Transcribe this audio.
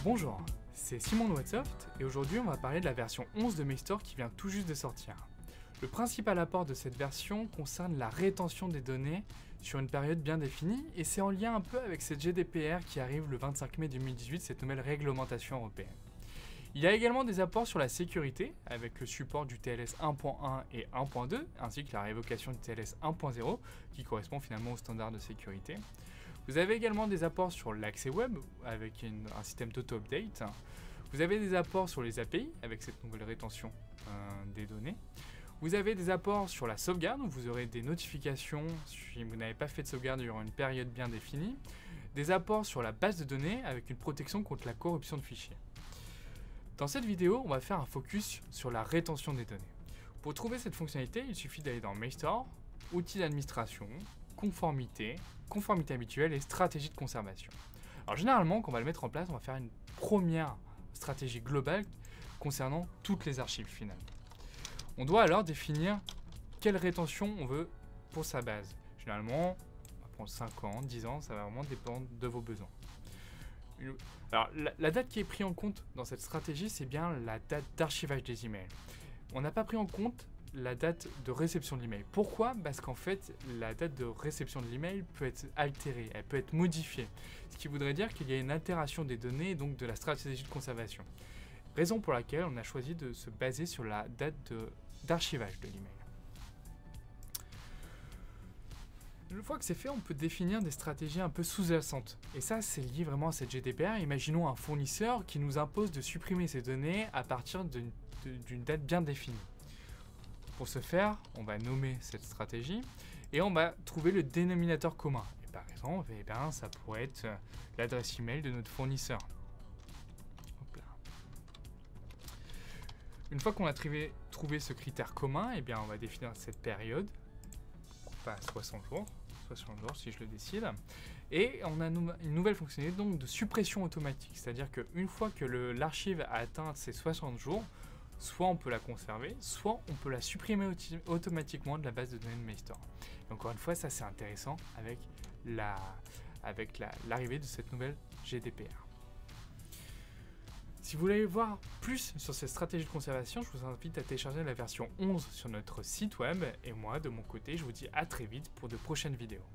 Bonjour, c'est Simon de Whatsoft et aujourd'hui on va parler de la version 11 de Mailstore qui vient tout juste de sortir. Le principal apport de cette version concerne la rétention des données sur une période bien définie et c'est en lien un peu avec cette GDPR qui arrive le 25 mai 2018, cette nouvelle réglementation européenne. Il y a également des apports sur la sécurité avec le support du TLS 1.1 et 1.2 ainsi que la révocation du TLS 1.0 qui correspond finalement aux standards de sécurité. Vous avez également des apports sur l'accès web avec un système d'auto-update. Vous avez des apports sur les API avec cette nouvelle rétention des données. Vous avez des apports sur la sauvegarde où vous aurez des notifications si vous n'avez pas fait de sauvegarde durant une période bien définie. Des apports sur la base de données avec une protection contre la corruption de fichiers. Dans cette vidéo, on va faire un focus sur la rétention des données. Pour trouver cette fonctionnalité, il suffit d'aller dans Mailstore, outils d'administration, conformité habituelle et stratégie de conservation. Alors généralement, quand on va le mettre en place, on va faire une première stratégie globale concernant toutes les archives finalement. On doit alors définir quelle rétention on veut pour sa base. Généralement, on va prendre 5 ans, 10 ans, ça va vraiment dépendre de vos besoins. Alors la date qui est prise en compte dans cette stratégie, c'est bien la date d'archivage des emails. On n'a pas pris en compte la date de réception de l'email. Pourquoi? Parce qu'en fait, la date de réception de l'email peut être altérée, elle peut être modifiée. Ce qui voudrait dire qu'il y a une altération des données et donc de la stratégie de conservation. Raison pour laquelle on a choisi de se baser sur la date d'archivage de l'email. Une fois que c'est fait, on peut définir des stratégies un peu sous-jacentes. Et ça, c'est lié vraiment à cette GDPR. Imaginons un fournisseur qui nous impose de supprimer ces données à partir d'une date bien définie. Pour ce faire, on va nommer cette stratégie et on va trouver le dénominateur commun. Et par exemple, ça pourrait être l'adresse email de notre fournisseur. Hop là. Une fois qu'on a trouvé ce critère commun, on va définir cette période, pas 60 jours si je le décide. Et on a une nouvelle fonctionnalité donc de suppression automatique, c'est-à-dire qu'une fois que l'archive a atteint ces 60 jours, soit on peut la conserver, soit on peut la supprimer automatiquement de la base de données de Mailstore. Et encore une fois, ça c'est intéressant avec l'arrivée de cette nouvelle GDPR. Si vous voulez voir plus sur cette stratégie de conservation, je vous invite à télécharger la version 11 sur notre site web. Et moi, de mon côté, je vous dis à très vite pour de prochaines vidéos.